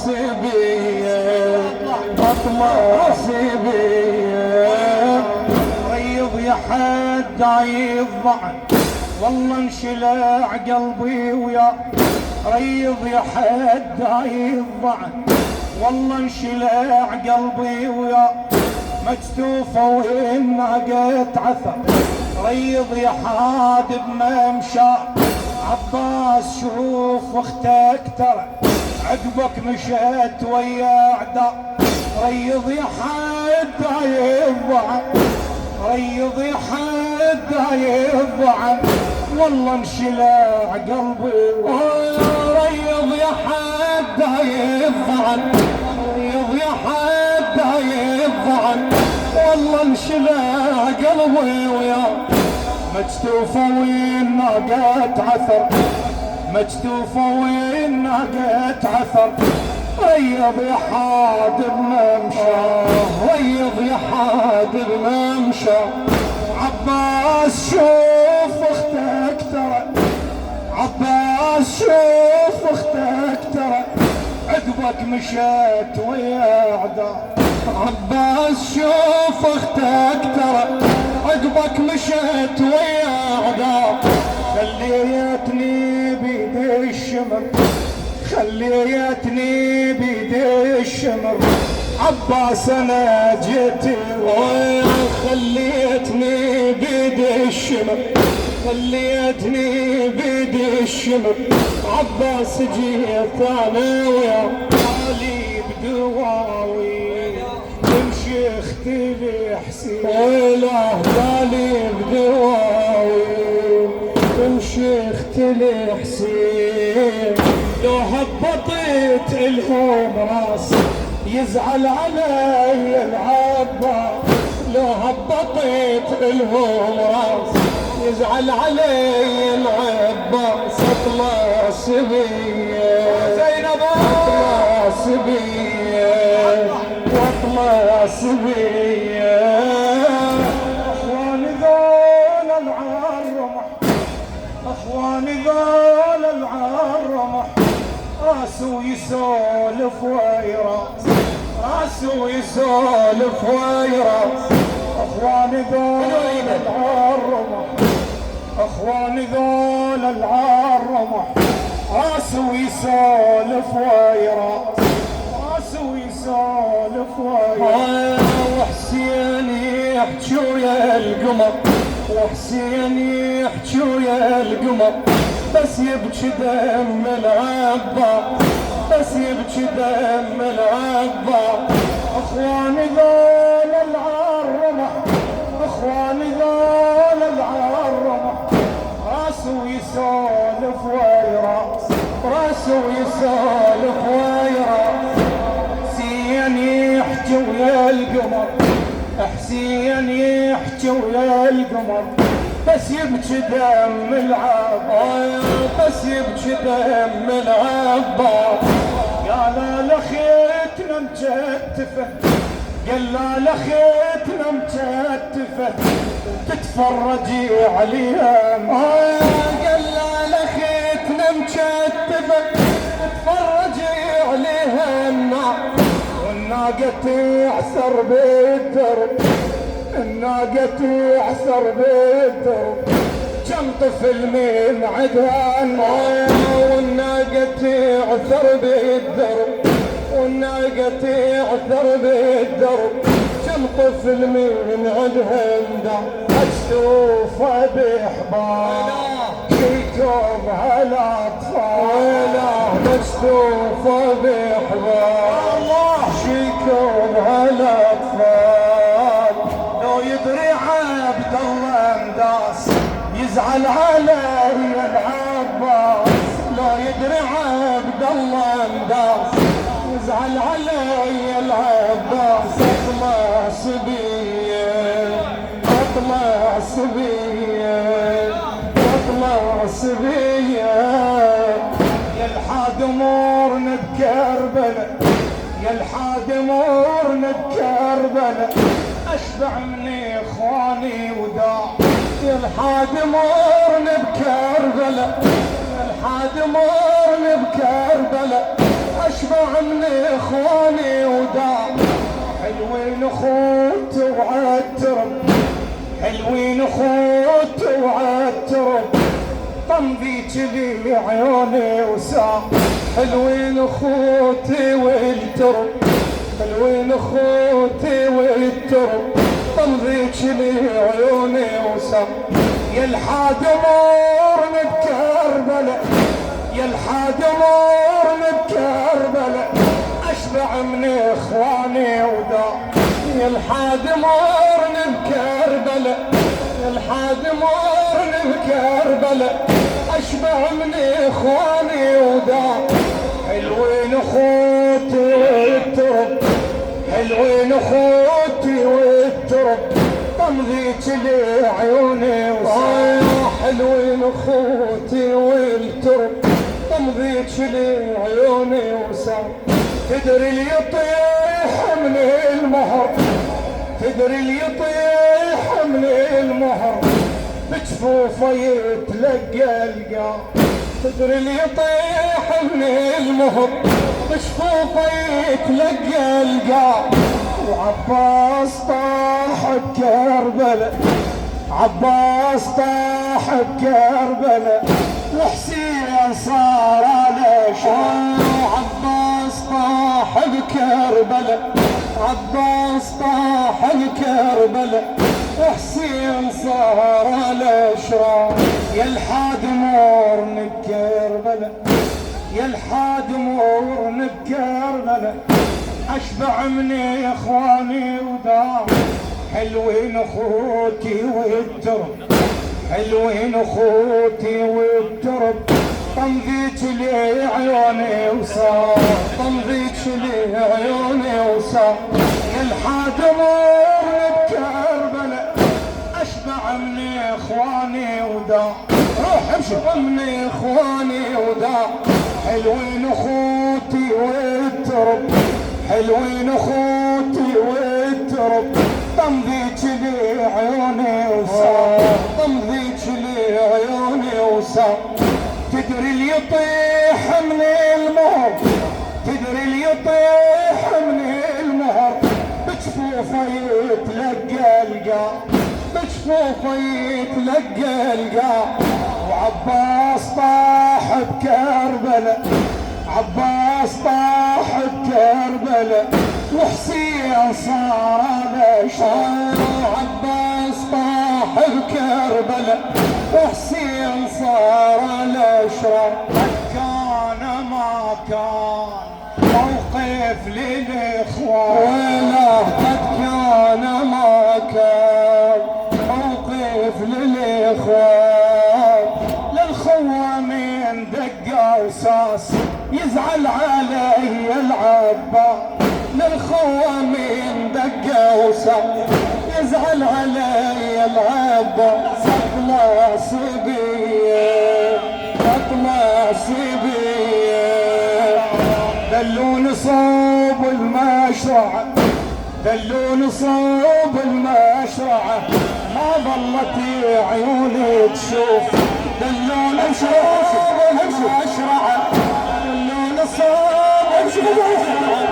سبيه فاطمة سبيه ريض يا حد يضع والله انشلع قلبي ويا ريض يا حد يضع والله انشلع قلبي ويا مكتوفة والناقة عثر ريض يا حاد بممشى عباس شوف اختك ترى عقبك مشيت ويا اعداء ريض يا حد يضع ريض يا حد يضع والله انشلع قلبي ريض يا حد يضع ريض يا حد يضع والله انشلع قلبي ويا مكتوفة والناقة عثر مكتوفة والناقة عثر ريض يا حاد بممشى ريض يا حاد بممشى عباس شوف اختك ترى عباس شوف اختك ترى عقبك مشيت ويا اعداء عباس شوف اختك ترى عقبك مشيت ويا اعداء خليتني بيد الشمر خليتني بيد الشمر عباس انا جيت خليتني بيد الشمر خليتني بيد الشمر عباس جيت انا ويا علي بدواوي تمشي اختي حسين ولا بالي بدواوي تمشي اختي حسين لو هبطت الهم راس يزعل علي العباس لو هبطت الهم راس يزعل علي العباس اطلع سبيه زينب اطلع سبيه واطلع سبيه اخواني ذول العرمح اخواني ذول العرمح راسه يسولف ويراس راسه يسولف ويراس اخواني ذول العرمح اخواني ذول العرمح راسه يسولف ويراس راسه يسولف ويراس وحسين يحجي ويا القمر وحسين يحجي ويا القمر بس يبكي دم العباس بس يبكي دم العباس اخواني ذول العرمح اخواني ذول العرمح راسه يسولف ويراس راسه يسولف ويراس حسين يحجي ويا القمر حسين يحجي ويا القمر بس يبكي دم العباس بس يبكي دم العباس يا لا لخيتنا مجتفه قال لا لخيتنا مجتفه تتفرجي عليها قال لا لخيتنا مجتفه تتفرجي عليها النار والناقة تعسر بالدرب الناقة تعسر بالدرب كم طفل من عدها والناقة تعثر بالدرب والناقة تعثر بالدرب كم طفل من عدها مكتوفة بحبال شيتوبها الاطفال مكتوفة بحبال شيتوبها الاطفال لو يدري عبد الله انداس يزعل علي العباس لو يدري عبد الله انداس يزعل علي العباس اطلع سبيه اطلع سبيه اطلع سبيه يا الحاد امورنا بكربله يا الحاد امورنا بكربله اشبع من اخواني وداع يا الحاد امورنا بكربله يا الحاد امورنا بكربله اشبع من اخواني ودار حلوين اخوت وعترب حلوين اخوت وعترب طمذيك لي عيوني وسام حلوين اخوتي والترب حلوين اخوتي والترب طمذيك لي عيوني وسام يا الحاد امورنا بكربلاء يا الحاد امورنا بكربلاء اشبع من اخواني ودار يا الحاد امورنا بكربلاء يا الحاد امورنا بكربلاء اشبع من اخواني ودار حلوين اخوتي والترب حلوين اخوتي والترب طمذيك لي عيوني وسام حلوين اخوتي والترب طمذيك لي عيوني وسام تدري اللي يطيح من المهر تدري اللي يطيح من المهر بجفوفه يتلقى القاع تدري اللي يطيح من المهر بجفوفه يتلقى القاع وعباس طاح بكربلاء عباس طاح بكربلاء وحسين صار على شام عباس طاح بكربلاء عباس طاح بكربلاء وحسين صار على شام يا الحاد مورن بكربلاء يا الحاد مورن بكربلاء اشبع من اخواني ودار حلوين اخوتي والترب حلوين اخوتي والترب طمذيك لي عيوني وسام طمذيك لي عيوني وسام يا الحاد مورن بكربلاء اشبع من اخواني ودار روح امشي من اخواني ودار حلوين اخوتي والترب حلوين اخوتي والترب طمذيك لي عيوني وسام طمذيك لي عيوني وسام تدري اللي يطيح من المهر تدري اللي يطيح من المهر بجفوفه يتلقى القاع بجفوفه يتلقى القاع وعباس طاح بكربلاء عباس طاح بكربلاء وحسين صار على شام عباس طاح بكربلاء وحسين صار على شام كان ما كان موقف للاخوان ولا قد كان ما كان موقف للاخوان للخوة من دقة وساس يزعل علي العباس للخوة من دقة وساس يزعل علي العباس اطلع سبيه اطلع سبيه دلون صوب المشرعة دلون صوب المشرعة ما ظلت عيوني تشوف دلون صوب المشرعة دلون صوب المشرعة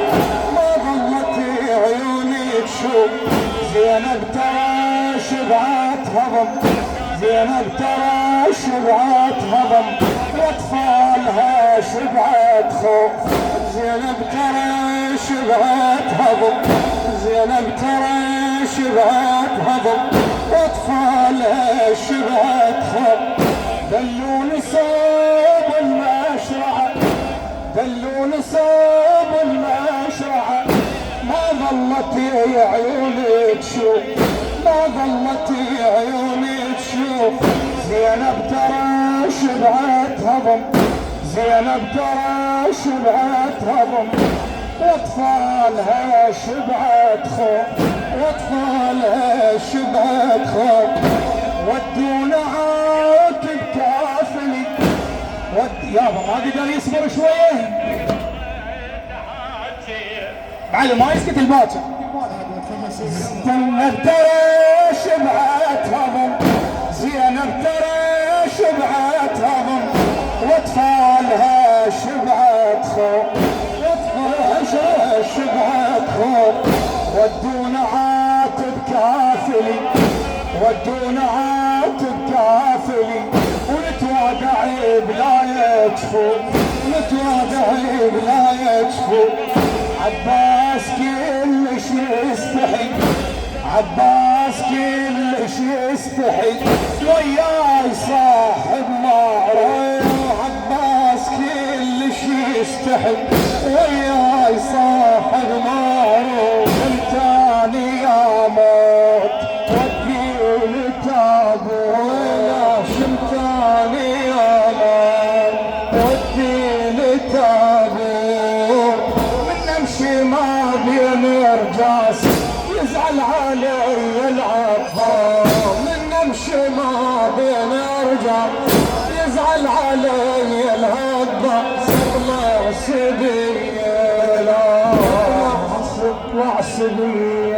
ما ظلت عيوني تشوف زينب ترى شبعت هضم زينب ترى شبعت هضم واطفالها شبعت خوف زينب ترى شبعت هضم زينب ترى شبعت هضم واطفالها شبعت خوف دلون صوب المشرعة دلون صوب المشرعة ما ظلت عيوني تشوف ما ظلت عيوني تشوف زينب ترى شبعت هضم زينب ترى شبعت هضم واطفالها شبعت خوف واطفالها شبعت خوف ودونا عاتب كافلي يابا ما قدر يصبر شويه معلم ما يسكت الباكر زينب ترى شبعت هضم زينب ترى شبعت هضم واطفالها شبعت خوف ودونا عاتب كافلي ودونا عاتب كافلي ونتوادع بلا يكفو نتوادع بلا يكفو عباس كلش يستحي عباس كلش يستحي وياي صاحب معروف عباس كلش يستحي وياي صاحب معروف انتاني يا موت وديني تابوت شمتاني يا موت وديني تابوت من نمشي ما بين رجاس يزعل علي العباس من نمشي ما بين رجاس يزعل علي العباس اطلع سبيل اطلع سبيل